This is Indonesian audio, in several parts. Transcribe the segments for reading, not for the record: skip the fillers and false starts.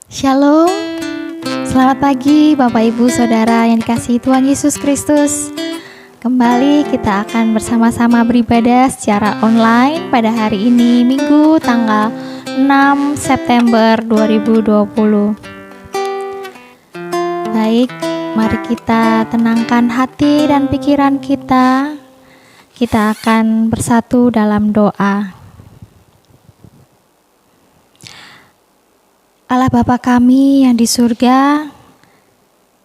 Shalom, selamat pagi Bapak Ibu Saudara yang dikasihi Tuhan Yesus Kristus. Kembali kita akan bersama-sama beribadah secara online pada hari ini, Minggu tanggal 6 September 2020. Baik, mari kita tenangkan hati dan pikiran kita. Kita akan bersatu dalam doa. Allah Bapa kami yang di surga,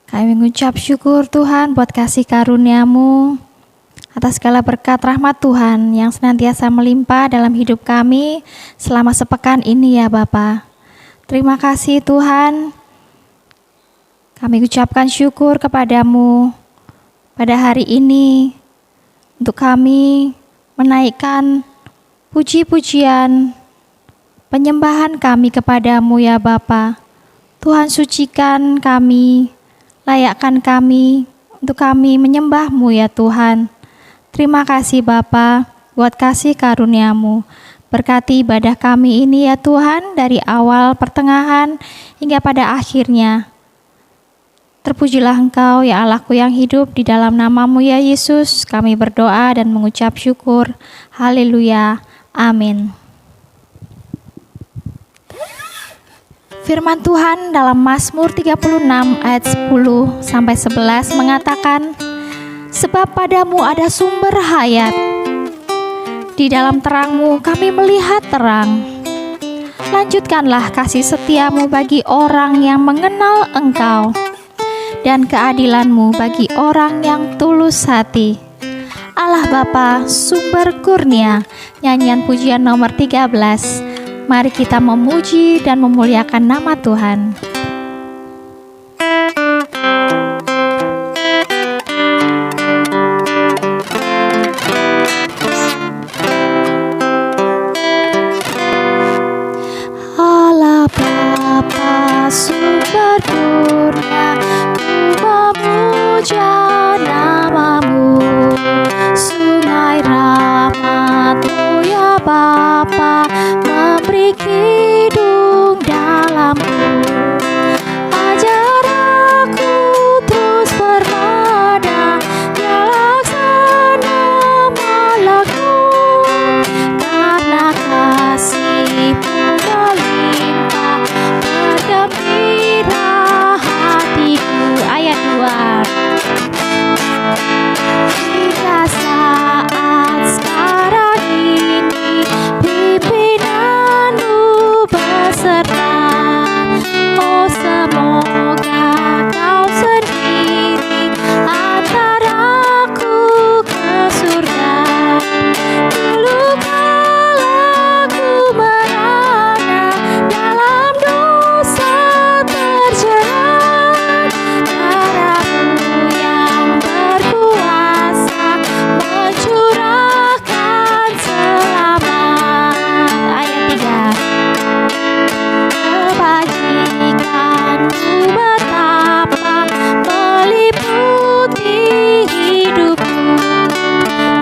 kami mengucap syukur Tuhan buat kasih karunia-Mu atas segala berkat rahmat Tuhan yang senantiasa melimpah dalam hidup kami selama sepekan ini ya Bapa. Terima kasih Tuhan, kami ucapkan syukur kepadamu pada hari ini untuk kami menaikkan puji-pujian penyembahan kami kepadamu ya Bapa. Tuhan sucikan kami, layakkan kami untuk kami menyembahmu ya Tuhan. Terima kasih Bapa buat kasih karunia-Mu. Berkati ibadah kami ini ya Tuhan dari awal, pertengahan hingga pada akhirnya. Terpujilah Engkau ya Allahku yang hidup, di dalam nama-Mu ya Yesus kami berdoa dan mengucap syukur. Haleluya. Amin. Firman Tuhan dalam Mazmur 36 ayat 10 sampai 11 mengatakan, sebab padamu ada sumber hayat, di dalam terangmu kami melihat terang. Lanjutkanlah kasih setiamu bagi orang yang mengenal Engkau, dan keadilanmu bagi orang yang tulus hati. Allah Bapa, sumber kurnia. Nyanyian pujian nomor 13. Mari kita memuji dan memuliakan nama Tuhan. Allah Bapa sumber kurnia, ku memuja nama-Mu. Sungai rahmat-Mu ya Bapa, memberi hidung dalamku. Ajar aku terus bermada, ya laksana malakmu. Karena kasih-Mu melimpah, bergembira hatiku. Ayat 2. Hingga saat sekarang ini pimpinanmu beserta. Oh semoga Kau sendiri antar aku ke surga. Dulu kala ku merana dalam dosa terjerat, darah-Mu yang berkuasa mencurahkan selamat. Ayat 3. Kebajikan-Mu betapa meliputi hidupku.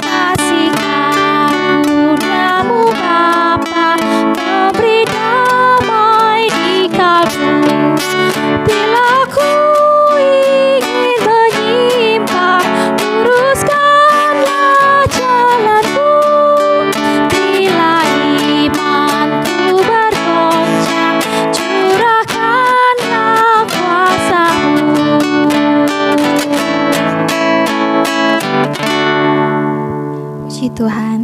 Kasih karunia-Mu Bapa memberi damai di kalbu. Bila ku ingin menyimpang, luruskanlah jalanku. Bila imanku bergoncang, curahkanlah kuasa-Mu. Puji Tuhan.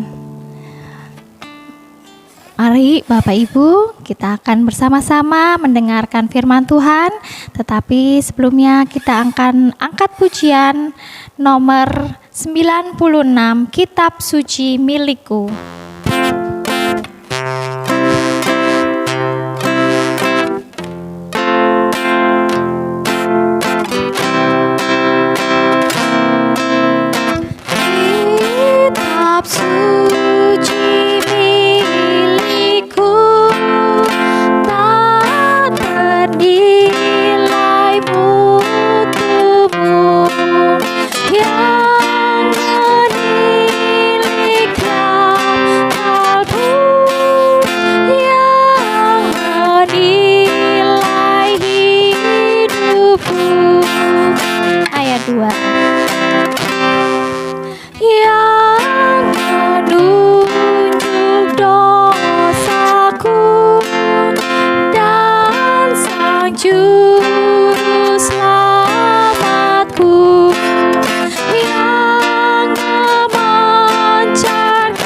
Mari Bapak Ibu, kita akan bersama-sama mendengarkan firman Tuhan. Tetapi sebelumnya kita akan angkat pujian nomor 96, Kitab Suci Milikku. Kitab suci milikku, tak ternilai mutumu yang menilik Juru selamatku yang memancarkan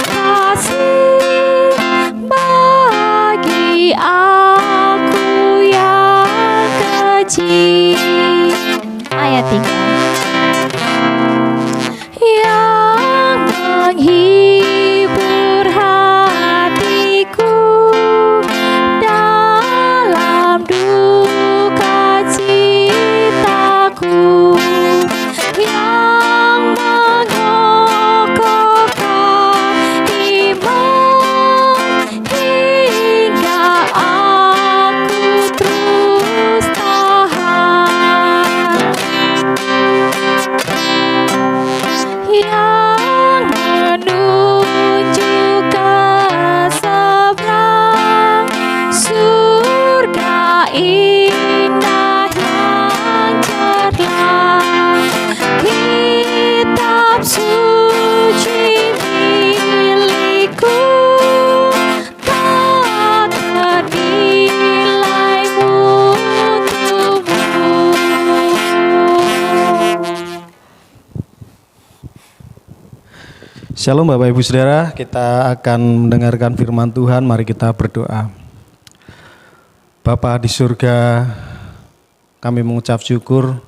kasih bagi aku yang kecil. Ayat 3. Yang menghibur hatiku dalam duka citaku, yang mengokohkan iman hingga aku terus tahan, yang menunjuk ke seberang surga indah yang cerah, kitab suci milikku tak ternilai mutumu. Shalom Bapak Ibu Saudara, kita akan mendengarkan firman Tuhan. Mari kita berdoa. Bapa di surga, kami mengucap syukur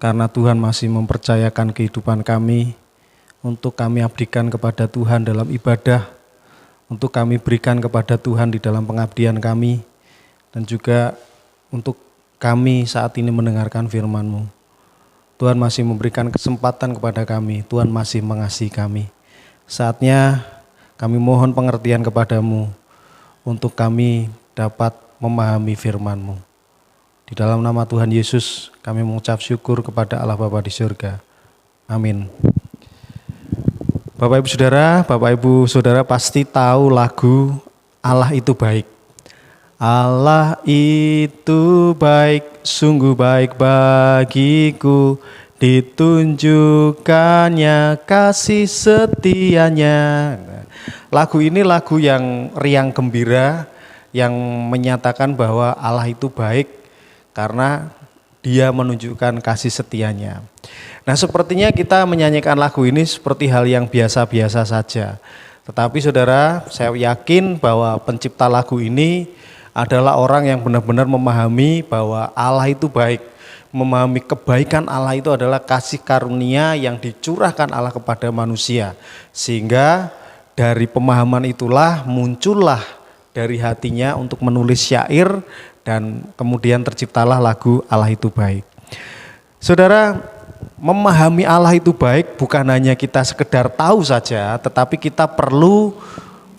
karena Tuhan masih mempercayakan kehidupan kami untuk kami abdikan kepada Tuhan dalam ibadah, untuk kami berikan kepada Tuhan di dalam pengabdian kami, dan juga untuk kami saat ini mendengarkan firman-Mu. Tuhan masih memberikan kesempatan kepada kami, Tuhan masih mengasihi kami. Saatnya kami mohon pengertian kepadamu untuk kami dapat memahami firman-Mu. Di dalam nama Tuhan Yesus kami mengucap syukur kepada Allah Bapa di surga. Amin. Bapak Ibu Saudara pasti tahu lagu Allah itu baik. Allah itu baik, sungguh baik bagiku, ditunjukkannya kasih setianya. Lagu ini lagu yang riang gembira, yang menyatakan bahwa Allah itu baik karena Dia menunjukkan kasih setianya. Nah, sepertinya kita menyanyikan lagu ini seperti hal yang biasa-biasa saja. Tetapi saudara, saya yakin bahwa pencipta lagu ini adalah orang yang benar-benar memahami bahwa Allah itu baik. Memahami kebaikan Allah itu adalah kasih karunia yang dicurahkan Allah kepada manusia. Sehingga dari pemahaman itulah muncullah dari hatinya untuk menulis syair dan kemudian terciptalah lagu Allah itu baik. Saudara, memahami Allah itu baik bukan hanya kita sekedar tahu saja, tetapi kita perlu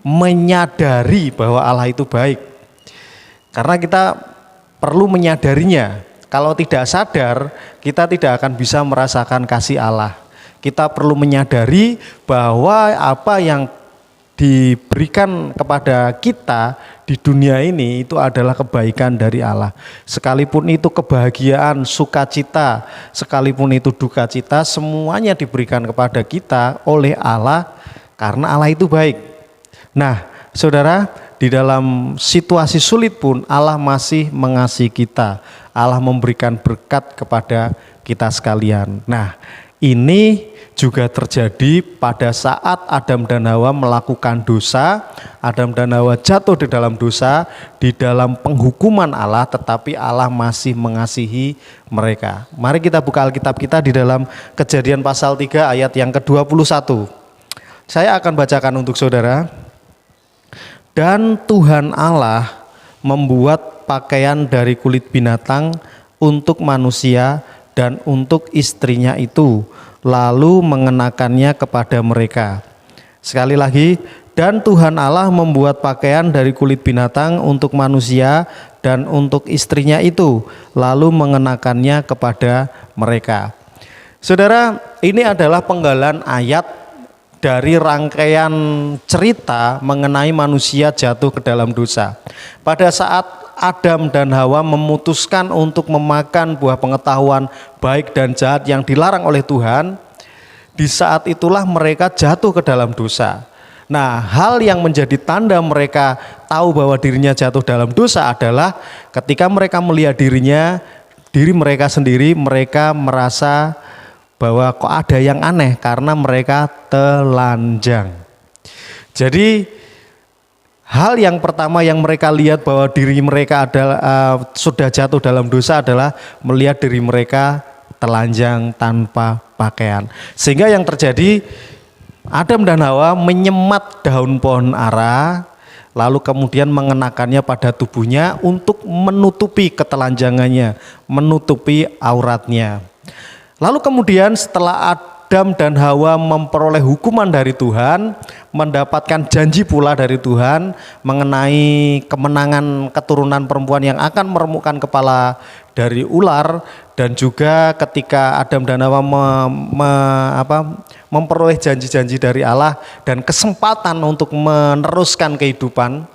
menyadari bahwa Allah itu baik. Karena kita perlu menyadarinya. Kalau tidak sadar, kita tidak akan bisa merasakan kasih Allah. Kita perlu menyadari bahwa apa yang diberikan kepada kita di dunia ini itu adalah kebaikan dari Allah. Sekalipun itu kebahagiaan, sukacita, sekalipun itu duka cita, semuanya diberikan kepada kita oleh Allah karena Allah itu baik. Nah, saudara, di dalam situasi sulit pun Allah masih mengasihi kita. Allah memberikan berkat kepada kita sekalian. Nah, ini juga terjadi pada saat Adam dan Hawa melakukan dosa. Adam dan Hawa jatuh di dalam dosa, di dalam penghukuman Allah, tetapi Allah masih mengasihi mereka. Mari kita buka Alkitab kita di dalam Kejadian pasal 3 ayat yang ke-21. Saya akan bacakan untuk saudara. Dan Tuhan Allah membuat pakaian dari kulit binatang untuk manusia dan untuk istrinya itu, lalu mengenakannya kepada mereka. Sekali lagi, dan Tuhan Allah membuat pakaian dari kulit binatang untuk manusia dan untuk istrinya itu, lalu mengenakannya kepada mereka. Saudara, ini adalah penggalan ayat dari rangkaian cerita mengenai manusia jatuh ke dalam dosa. Pada saat Adam dan Hawa memutuskan untuk memakan buah pengetahuan baik dan jahat yang dilarang oleh Tuhan, di saat itulah mereka jatuh ke dalam dosa. Nah, hal yang menjadi tanda mereka tahu bahwa dirinya jatuh dalam dosa adalah ketika mereka melihat diri mereka sendiri, mereka merasa bahwa kok ada yang aneh karena mereka telanjang. Jadi hal yang pertama yang mereka lihat bahwa diri mereka adalah sudah jatuh dalam dosa adalah melihat diri mereka telanjang tanpa pakaian. Sehingga yang terjadi, Adam dan Hawa menyemat daun pohon ara, lalu kemudian mengenakannya pada tubuhnya untuk menutupi ketelanjangannya, menutupi auratnya. Lalu kemudian setelah Adam dan Hawa memperoleh hukuman dari Tuhan, mendapatkan janji pula dari Tuhan mengenai kemenangan keturunan perempuan yang akan meremukkan kepala dari ular, dan juga ketika Adam dan Hawa memperoleh janji-janji dari Allah dan kesempatan untuk meneruskan kehidupan,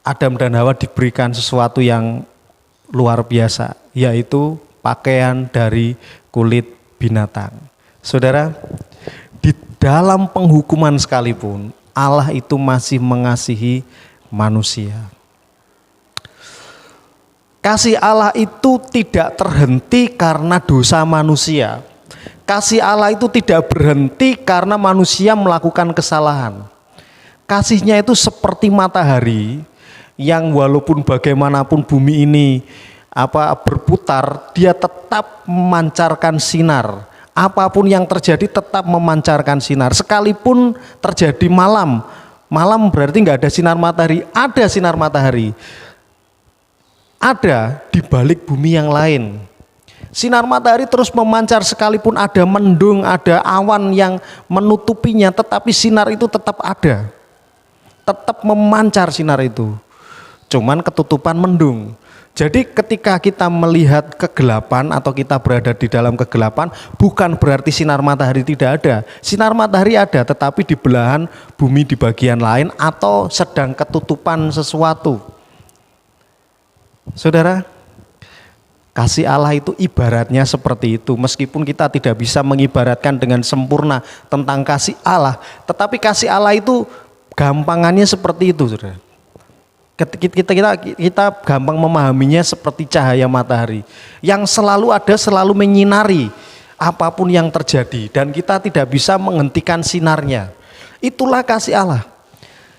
Adam dan Hawa diberikan sesuatu yang luar biasa, yaitu pakaian dari kulit binatang. Saudara, di dalam penghukuman sekalipun Allah itu masih mengasihi manusia. Kasih Allah itu tidak terhenti karena dosa manusia. Kasih Allah itu tidak berhenti karena manusia melakukan kesalahan. Kasihnya itu seperti matahari yang walaupun bagaimanapun bumi ini berputar, dia tetap memancarkan sinar. Apapun yang terjadi tetap memancarkan sinar. Sekalipun terjadi malam berarti nggak ada sinar matahari, ada sinar matahari. Ada di balik bumi yang lain. Sinar matahari terus memancar sekalipun ada mendung, ada awan yang menutupinya, tetapi sinar itu tetap ada. Tetap memancar sinar itu. Cuman ketutupan mendung. Jadi ketika kita melihat kegelapan atau kita berada di dalam kegelapan, bukan berarti sinar matahari tidak ada. Sinar matahari ada, tetapi di belahan bumi di bagian lain atau sedang ketutupan sesuatu. Saudara, kasih Allah itu ibaratnya seperti itu. Meskipun kita tidak bisa mengibaratkan dengan sempurna tentang kasih Allah, tetapi kasih Allah itu gampangannya seperti itu, saudara. Kita gampang memahaminya seperti cahaya matahari yang selalu ada, selalu menyinari apapun yang terjadi, dan kita tidak bisa menghentikan sinarnya. Itulah kasih Allah.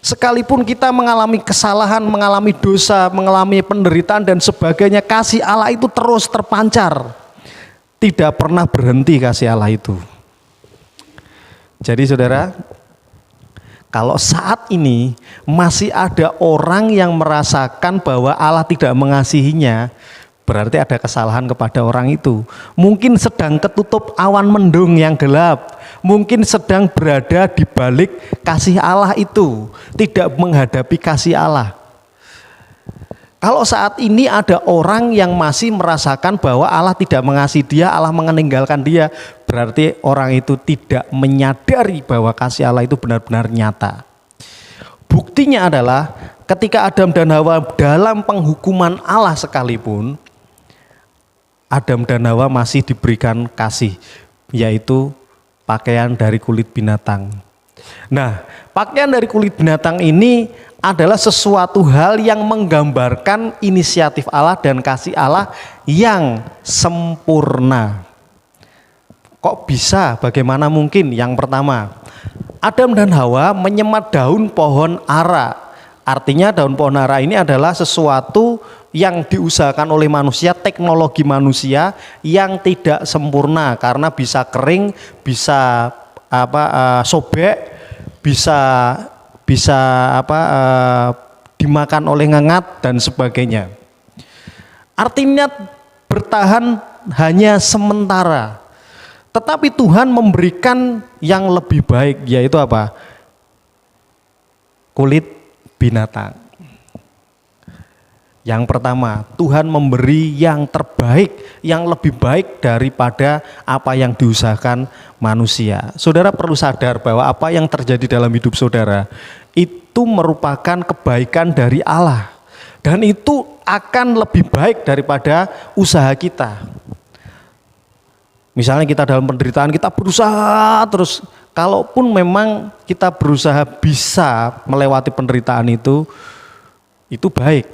Sekalipun kita mengalami kesalahan, mengalami dosa, mengalami penderitaan dan sebagainya, kasih Allah itu terus terpancar. Tidak pernah berhenti kasih Allah itu. Jadi saudara, kalau saat ini masih ada orang yang merasakan bahwa Allah tidak mengasihinya, berarti ada kesalahan kepada orang itu. Mungkin sedang ketutup awan mendung yang gelap, mungkin sedang berada di balik kasih Allah itu, tidak menghadapi kasih Allah. Kalau saat ini ada orang yang masih merasakan bahwa Allah tidak mengasihi dia, Allah meninggalkan dia, berarti orang itu tidak menyadari bahwa kasih Allah itu benar-benar nyata. Buktinya adalah ketika Adam dan Hawa dalam penghukuman Allah sekalipun, Adam dan Hawa masih diberikan kasih, yaitu pakaian dari kulit binatang. Nah, pakaian dari kulit binatang ini adalah sesuatu hal yang menggambarkan inisiatif Allah dan kasih Allah yang sempurna. Kok bisa? Bagaimana mungkin? Yang pertama, Adam dan Hawa menyemat daun pohon ara. Artinya daun pohon ara ini adalah sesuatu yang diusahakan oleh manusia, teknologi manusia yang tidak sempurna karena bisa kering, bisa sobek, bisa dimakan oleh ngengat dan sebagainya. Artinya bertahan hanya sementara. Tetapi Tuhan memberikan yang lebih baik, yaitu apa? Kulit binatang. Yang pertama, Tuhan memberi yang terbaik, yang lebih baik daripada apa yang diusahakan manusia. Saudara perlu sadar bahwa apa yang terjadi dalam hidup saudara itu merupakan kebaikan dari Allah, dan itu akan lebih baik daripada usaha kita. Misalnya kita dalam penderitaan, kita berusaha terus kalaupun memang kita berusaha bisa melewati penderitaan itu baik.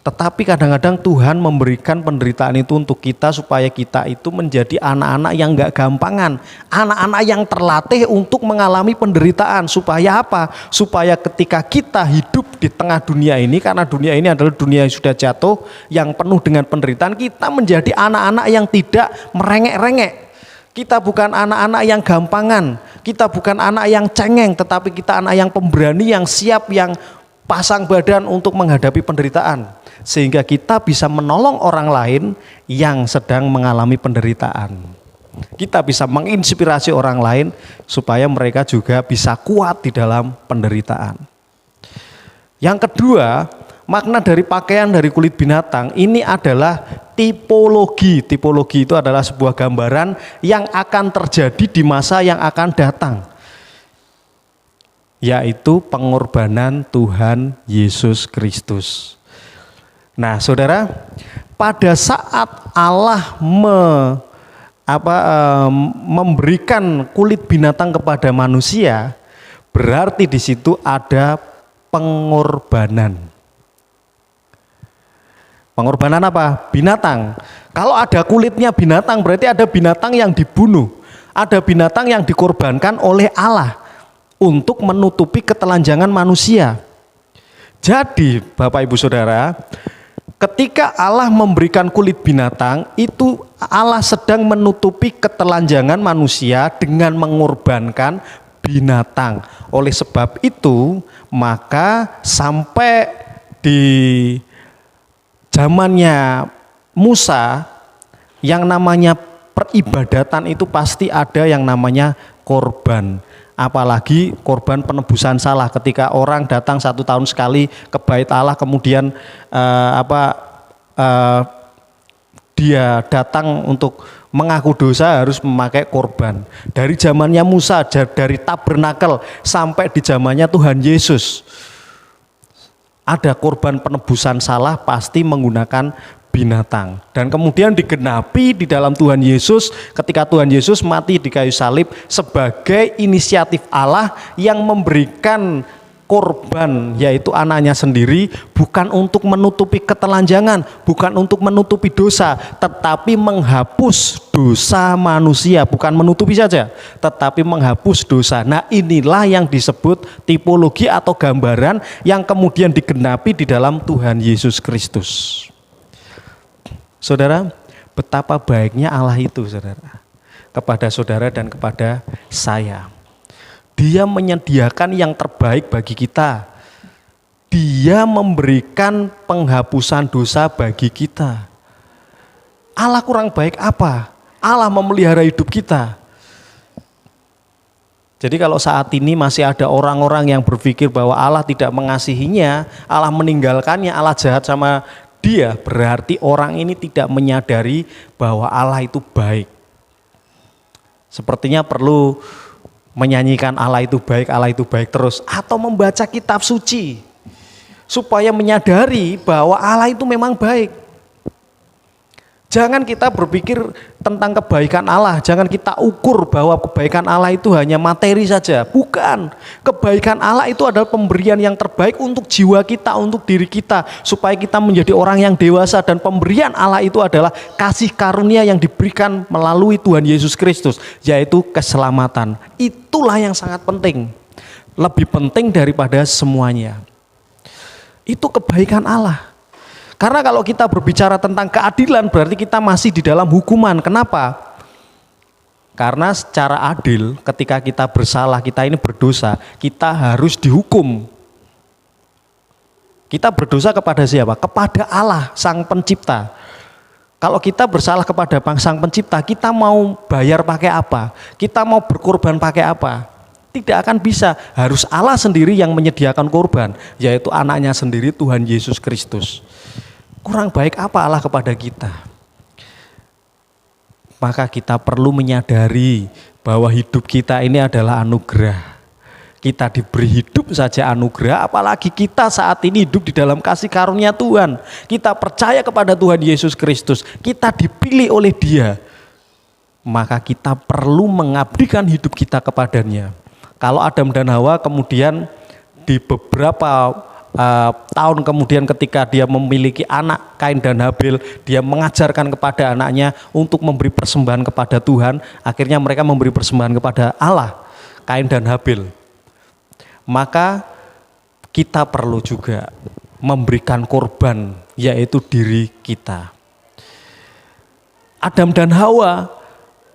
Tetapi kadang-kadang Tuhan memberikan penderitaan itu untuk kita supaya kita itu menjadi anak-anak yang gak gampangan. Anak-anak yang terlatih untuk mengalami penderitaan. Supaya apa? Supaya ketika kita hidup di tengah dunia ini, karena dunia ini adalah dunia yang sudah jatuh, yang penuh dengan penderitaan, kita menjadi anak-anak yang tidak merengek-rengek. Kita bukan anak-anak yang gampangan. Kita bukan anak yang cengeng, tetapi kita anak yang pemberani, yang siap, yang pasang badan untuk menghadapi penderitaan. Sehingga kita bisa menolong orang lain yang sedang mengalami penderitaan. Kita bisa menginspirasi orang lain supaya mereka juga bisa kuat di dalam penderitaan. Yang kedua, makna dari pakaian dari kulit binatang ini adalah tipologi. Tipologi itu adalah sebuah gambaran yang akan terjadi di masa yang akan datang, yaitu pengorbanan Tuhan Yesus Kristus. Nah, saudara, pada saat Allah memberikan kulit binatang kepada manusia, berarti di situ ada pengorbanan. Pengorbanan apa? Binatang. Kalau ada kulitnya binatang, berarti ada binatang yang dibunuh, ada binatang yang dikorbankan oleh Allah untuk menutupi ketelanjangan manusia. Jadi, Bapak Ibu Saudara, ketika Allah memberikan kulit binatang, itu Allah sedang menutupi ketelanjangan manusia dengan mengorbankan binatang. Oleh sebab itu, maka sampai di zamannya Musa, yang namanya peribadatan itu pasti ada yang namanya korban. Apalagi korban penebusan salah, ketika orang datang 1 tahun sekali ke bait Allah, kemudian dia datang untuk mengaku dosa harus memakai korban. Dari zamannya Musa, dari tabernakel sampai di zamannya Tuhan Yesus, ada korban penebusan salah pasti menggunakan binatang. Dan kemudian digenapi di dalam Tuhan Yesus ketika Tuhan Yesus mati di kayu salib sebagai inisiatif Allah yang memberikan korban, yaitu anaknya sendiri, bukan untuk menutupi ketelanjangan, bukan untuk menutupi dosa, tetapi menghapus dosa manusia. Bukan menutupi saja, tetapi menghapus dosa. Nah, inilah yang disebut tipologi atau gambaran yang kemudian digenapi di dalam Tuhan Yesus Kristus. Saudara, betapa baiknya Allah itu, saudara, kepada saudara dan kepada saya. Dia menyediakan yang terbaik bagi kita. Dia memberikan penghapusan dosa bagi kita. Allah kurang baik apa? Allah memelihara hidup kita. Jadi kalau saat ini masih ada orang-orang yang berpikir bahwa Allah tidak mengasihinya, Allah meninggalkannya, Allah jahat sama dia, berarti orang ini tidak menyadari bahwa Allah itu baik. Sepertinya perlu menyanyikan Allah itu baik terus, atau membaca kitab suci supaya menyadari bahwa Allah itu memang baik. Jangan kita berpikir tentang kebaikan Allah, jangan kita ukur bahwa kebaikan Allah itu hanya materi saja. Bukan, kebaikan Allah itu adalah pemberian yang terbaik untuk jiwa kita, untuk diri kita, supaya kita menjadi orang yang dewasa. Dan pemberian Allah itu adalah kasih karunia yang diberikan melalui Tuhan Yesus Kristus, yaitu keselamatan. Itulah yang sangat penting, lebih penting daripada semuanya. Itu kebaikan Allah. Karena kalau kita berbicara tentang keadilan, berarti kita masih di dalam hukuman. Kenapa? Karena secara adil, ketika kita bersalah, kita ini berdosa, kita harus dihukum. Kita berdosa kepada siapa? Kepada Allah, Sang Pencipta. Kalau kita bersalah kepada Sang Pencipta, kita mau bayar pakai apa? Kita mau berkorban pakai apa? Tidak akan bisa. Harus Allah sendiri yang menyediakan korban, yaitu anaknya sendiri, Tuhan Yesus Kristus. Kurang baik apa Allah kepada kita? Maka kita perlu menyadari bahwa hidup kita ini adalah anugerah. Kita diberi hidup saja anugerah, apalagi kita saat ini hidup di dalam kasih karunia Tuhan. Kita percaya kepada Tuhan Yesus Kristus, kita dipilih oleh Dia. maka kita perlu mengabdikan hidup kita kepadanya. Kalau Adam dan Hawa kemudian di beberapa tahun kemudian ketika dia memiliki anak Kain dan Habil, dia mengajarkan kepada anaknya untuk memberi persembahan kepada Tuhan. Akhirnya mereka memberi persembahan kepada Allah, Kain dan Habil. Maka kita perlu juga memberikan korban, yaitu diri kita. Adam dan Hawa,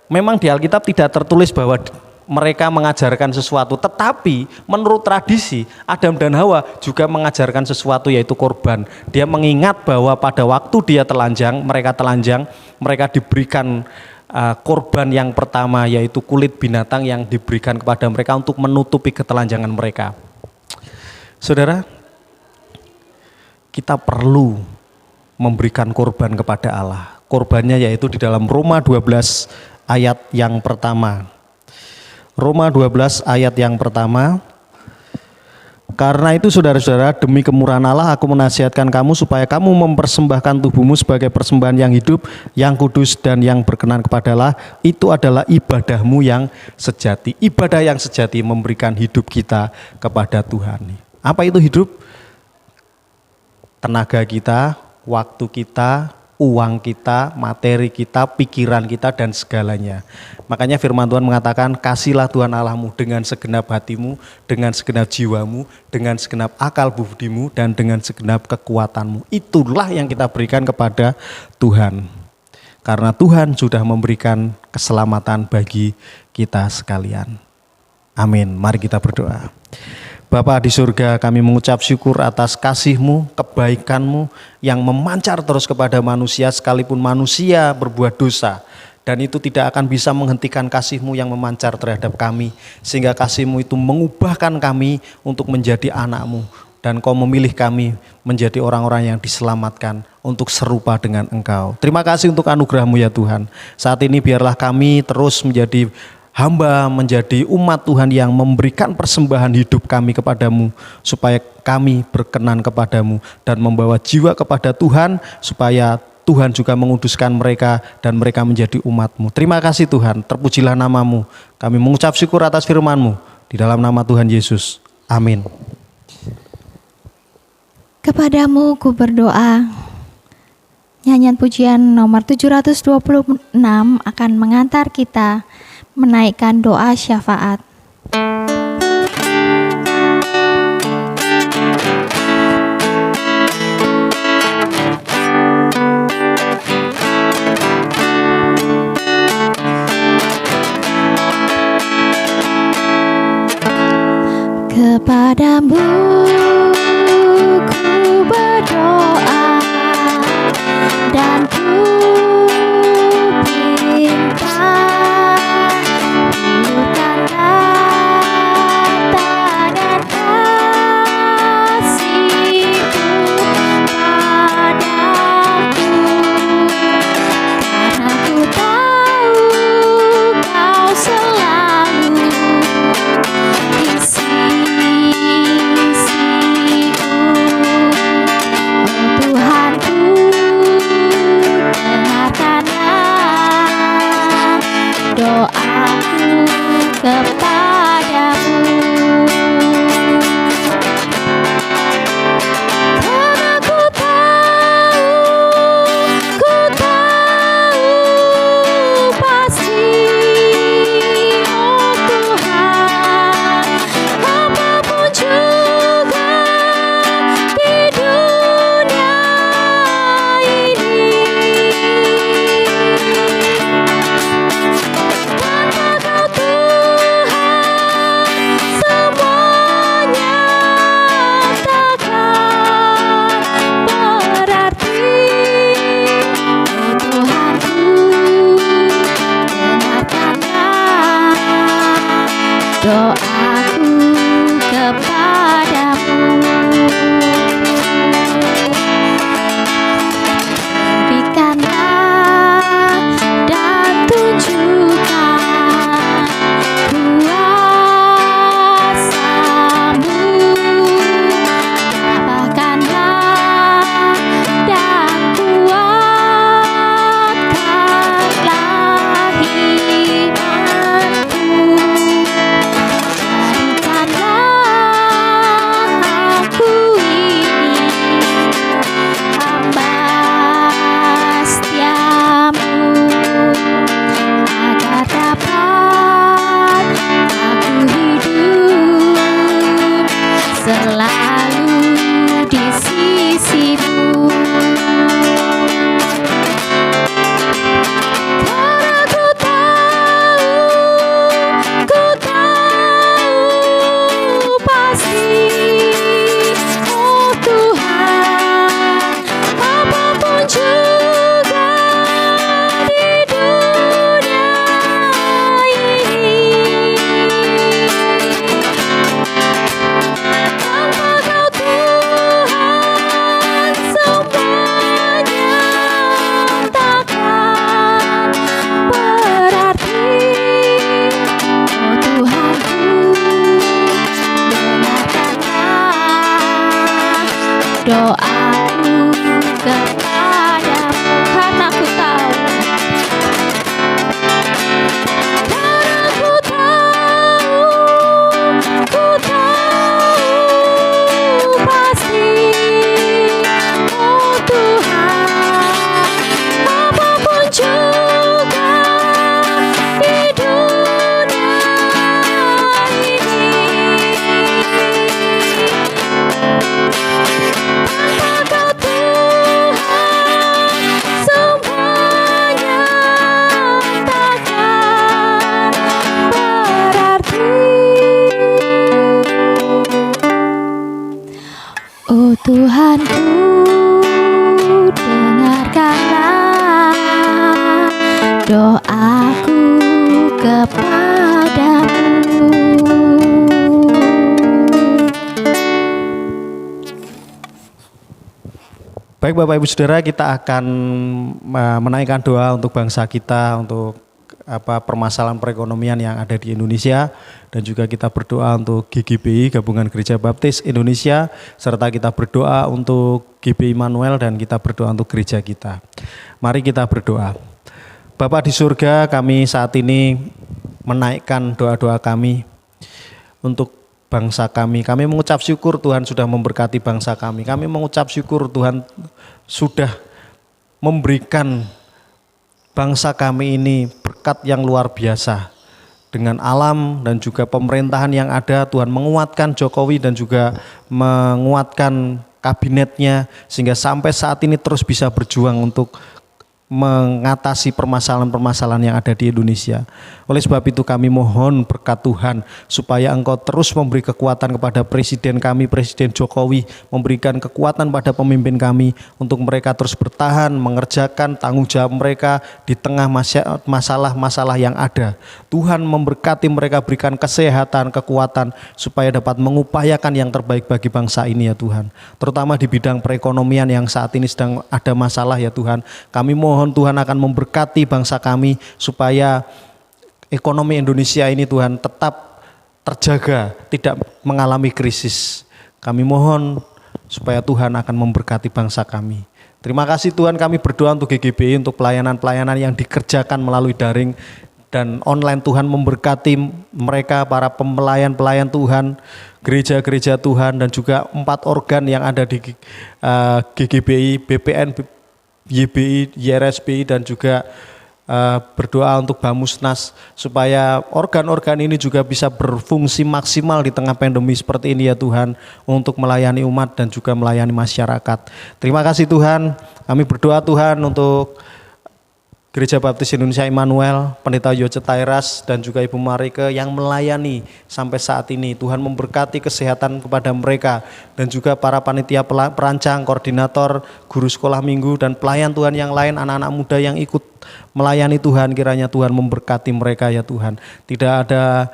memang di Alkitab tidak tertulis bahwa mereka mengajarkan sesuatu, tetapi menurut tradisi Adam dan Hawa juga mengajarkan sesuatu, yaitu korban. Dia mengingat bahwa pada waktu dia telanjang, mereka diberikan korban yang pertama, yaitu kulit binatang yang diberikan kepada mereka untuk menutupi ketelanjangan mereka. Saudara, kita perlu memberikan korban kepada Allah. Korbannya yaitu di dalam Roma 12 ayat yang pertama. Roma 12 ayat yang pertama. Karena itu saudara-saudara, demi kemurahan Allah aku menasihatkan kamu supaya kamu mempersembahkan tubuhmu sebagai persembahan yang hidup, yang kudus dan yang berkenan kepada Allah. Itu adalah ibadahmu yang sejati. Ibadah yang sejati memberikan hidup kita kepada Tuhan. Apa itu hidup? Tenaga kita, waktu kita, uang kita, materi kita, pikiran kita, dan segalanya. Makanya firman Tuhan mengatakan, kasihlah Tuhan Allahmu dengan segenap hatimu, dengan segenap jiwamu, dengan segenap akal budimu, dan dengan segenap kekuatanmu. Itulah yang kita berikan kepada Tuhan. Karena Tuhan sudah memberikan keselamatan bagi kita sekalian. Amin. Mari kita berdoa. Bapa di surga, kami mengucap syukur atas kasih-Mu, kebaikan-Mu yang memancar terus kepada manusia sekalipun manusia berbuat dosa. Dan itu tidak akan bisa menghentikan kasih-Mu yang memancar terhadap kami. Sehingga kasih-Mu itu mengubahkan kami untuk menjadi anak-Mu. Dan Kau memilih kami menjadi orang-orang yang diselamatkan untuk serupa dengan Engkau. Terima kasih untuk anugerah-Mu ya Tuhan. Saat ini biarlah kami terus menjadi hamba, menjadi umat Tuhan yang memberikan persembahan hidup kami kepadamu, supaya kami berkenan kepadamu dan membawa jiwa kepada Tuhan, supaya Tuhan juga menguduskan mereka dan mereka menjadi umat-Mu. Terima kasih Tuhan, terpujilah nama-Mu. Kami mengucap syukur atas firman-Mu, di dalam nama Tuhan Yesus. Amin. Kepadamu ku berdoa. Nyanyian pujian nomor 726 akan mengantar kita menaikkan doa syafaat. Kepadamu ku berdoa dan ku minta tanda doaku kepadamu, karena ku tahu, ku tahu pasti, oh Tuhan, apapun juga di dunia ini, tanpa Kau Tuhan, semuanya takkan berarti. Oh Tuhanku, dengarkanlah doaku kepadamu. Baik Bapak Ibu Saudara, kita akan menaikkan doa untuk bangsa kita, untuk permasalahan perekonomian yang ada di Indonesia, dan juga kita berdoa untuk GGBI, Gabungan Gereja Baptis Indonesia, serta kita berdoa untuk GBI Immanuel, dan kita berdoa untuk gereja kita. Mari kita berdoa. Bapa di surga, kami saat ini menaikkan doa-doa kami untuk bangsa kami. Kami mengucap syukur Tuhan sudah memberkati bangsa kami. Kami mengucap syukur Tuhan sudah memberikan bangsa kami ini berkat yang luar biasa. Dengan alam dan juga pemerintahan yang ada, Tuhan menguatkan Jokowi dan juga menguatkan kabinetnya, sehingga sampai saat ini terus bisa berjuang untuk mengatasi permasalahan-permasalahan yang ada di Indonesia. Oleh sebab itu kami mohon berkat Tuhan supaya Engkau terus memberi kekuatan kepada Presiden kami, Presiden Jokowi, memberikan kekuatan pada pemimpin kami untuk mereka terus bertahan mengerjakan tanggung jawab mereka di tengah masalah-masalah yang ada. Tuhan memberkati mereka, berikan kesehatan, kekuatan supaya dapat mengupayakan yang terbaik bagi bangsa ini ya Tuhan. Terutama di bidang perekonomian yang saat ini sedang ada masalah ya Tuhan. Kami mohon Tuhan akan memberkati bangsa kami supaya ekonomi Indonesia ini Tuhan tetap terjaga, tidak mengalami krisis. Kami mohon supaya Tuhan akan memberkati bangsa kami. Terima kasih Tuhan, kami berdoa untuk GGBI, untuk pelayanan-pelayanan yang dikerjakan melalui daring dan online. Tuhan memberkati mereka, para pelayan-pelayan Tuhan, gereja-gereja Tuhan, dan juga 4 organ yang ada di GGBI, BPN, YBI, YRSBI, dan juga berdoa untuk Bamusnas supaya organ-organ ini juga bisa berfungsi maksimal di tengah pandemi seperti ini ya Tuhan, untuk melayani umat dan juga melayani masyarakat. Terima kasih Tuhan, kami berdoa Tuhan untuk Gereja Baptis Indonesia Immanuel, Pendeta Yoce Tairas dan juga Ibu Marike yang melayani sampai saat ini. Tuhan memberkati kesehatan kepada mereka dan juga para panitia perancang, koordinator, guru sekolah minggu dan pelayan Tuhan yang lain, anak-anak muda yang ikut melayani Tuhan. Kiranya Tuhan memberkati mereka ya Tuhan. Tidak ada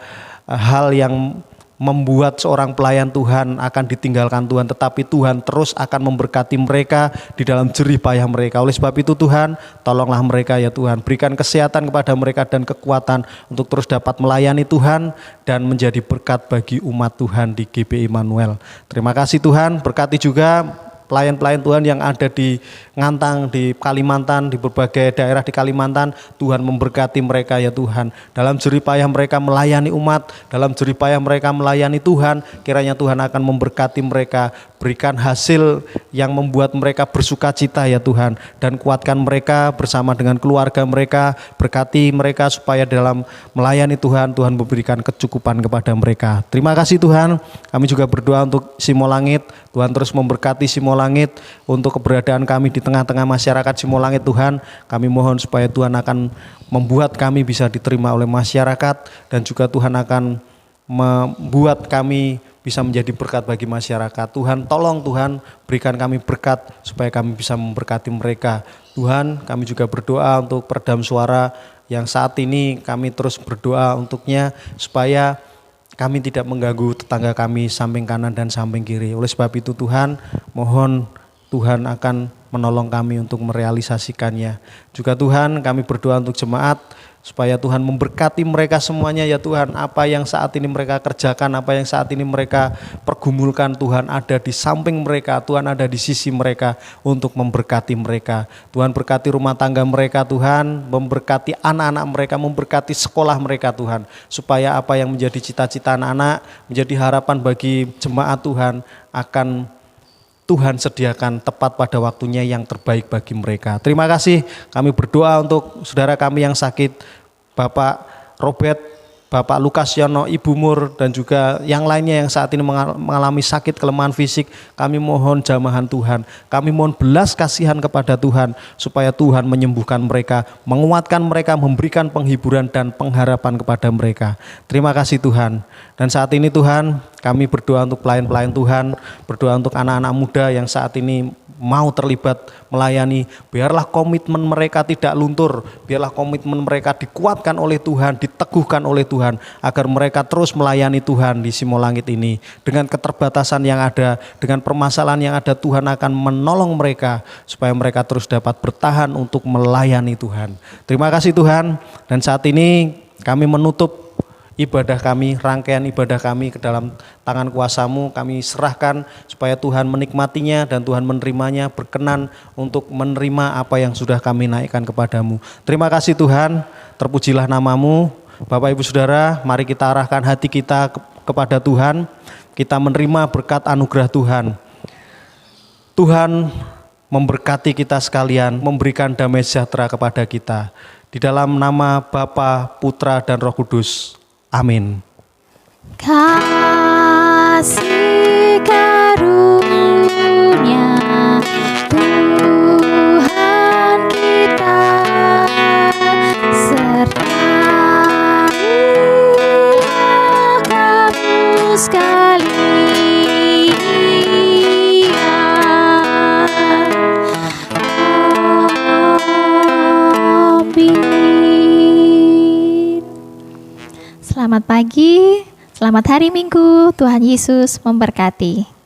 hal yang membuat seorang pelayan Tuhan akan ditinggalkan Tuhan, tetapi Tuhan terus akan memberkati mereka di dalam jerih payah mereka. Oleh sebab itu Tuhan, tolonglah mereka ya Tuhan, berikan kesehatan kepada mereka dan kekuatan untuk terus dapat melayani Tuhan dan menjadi berkat bagi umat Tuhan di GBI Immanuel. Terima kasih Tuhan, berkati juga pelayan-pelayan Tuhan yang ada di Ngantang, di Kalimantan, di berbagai daerah di Kalimantan. Tuhan memberkati mereka ya Tuhan. Dalam jerih payah mereka melayani umat, dalam jerih payah mereka melayani Tuhan, kiranya Tuhan akan memberkati mereka, berikan hasil yang membuat mereka bersuka cita ya Tuhan, dan kuatkan mereka bersama dengan keluarga mereka, berkati mereka supaya dalam melayani Tuhan, Tuhan memberikan kecukupan kepada mereka. Terima kasih Tuhan, kami juga berdoa untuk Simolangit, Tuhan terus memberkati Simolangit untuk keberadaan kami di tengah-tengah masyarakat Simolangit Tuhan. Kami mohon supaya Tuhan akan membuat kami bisa diterima oleh masyarakat dan juga Tuhan akan membuat kami bisa menjadi berkat bagi masyarakat. Tuhan tolong Tuhan berikan kami berkat supaya kami bisa memberkati mereka. Tuhan, kami juga berdoa untuk Perdam Suara yang saat ini kami terus berdoa untuknya supaya kami tidak mengganggu tetangga kami samping kanan dan samping kiri. Oleh sebab itu Tuhan, mohon Tuhan akan menolong kami untuk merealisasikannya. Juga Tuhan, kami berdoa untuk jemaat, supaya Tuhan memberkati mereka semuanya ya Tuhan. Apa yang saat ini mereka kerjakan, apa yang saat ini mereka pergumulkan, Tuhan ada di samping mereka, Tuhan ada di sisi mereka untuk memberkati mereka. Tuhan berkati rumah tangga mereka Tuhan, memberkati anak-anak mereka, memberkati sekolah mereka Tuhan. Supaya apa yang menjadi cita-cita anak-anak, menjadi harapan bagi jemaat Tuhan, akan Tuhan sediakan tepat pada waktunya yang terbaik bagi mereka. Terima kasih, kami berdoa untuk saudara kami yang sakit, Bapak Robert, Bapak Lukas Yono, Ibu Mur, dan juga yang lainnya yang saat ini mengalami sakit, kelemahan fisik. Kami mohon jamahan Tuhan, kami mohon belas kasihan kepada Tuhan, supaya Tuhan menyembuhkan mereka, menguatkan mereka, memberikan penghiburan dan pengharapan kepada mereka. Terima kasih Tuhan. Dan saat ini Tuhan, kami berdoa untuk pelayan-pelayan Tuhan, berdoa untuk anak-anak muda yang saat ini mau terlibat melayani. Biarlah komitmen mereka tidak luntur, biarlah komitmen mereka dikuatkan oleh Tuhan, diteguhkan oleh Tuhan, agar mereka terus melayani Tuhan di Simolangit ini. Dengan keterbatasan yang ada, dengan permasalahan yang ada, Tuhan akan menolong mereka supaya mereka terus dapat bertahan untuk melayani Tuhan. Terima kasih Tuhan. Dan saat ini kami menutup ibadah kami, rangkaian ibadah kami ke dalam tangan kuasa-Mu. Kami serahkan supaya Tuhan menikmatinya dan Tuhan menerimanya, berkenan untuk menerima apa yang sudah kami naikkan kepadamu. Terima kasih Tuhan, terpujilah nama-Mu. Bapak Ibu Saudara, mari kita arahkan hati kita kepada Tuhan. Kita menerima berkat anugerah Tuhan. Tuhan memberkati kita sekalian, memberikan damai sejahtera kepada kita. Di dalam nama Bapa, Putra, dan Roh Kudus. Amin. Kasih karunia Tuhan kita sertai kamu sekalian. Amin. Selamat pagi, selamat hari Minggu, Tuhan Yesus memberkati.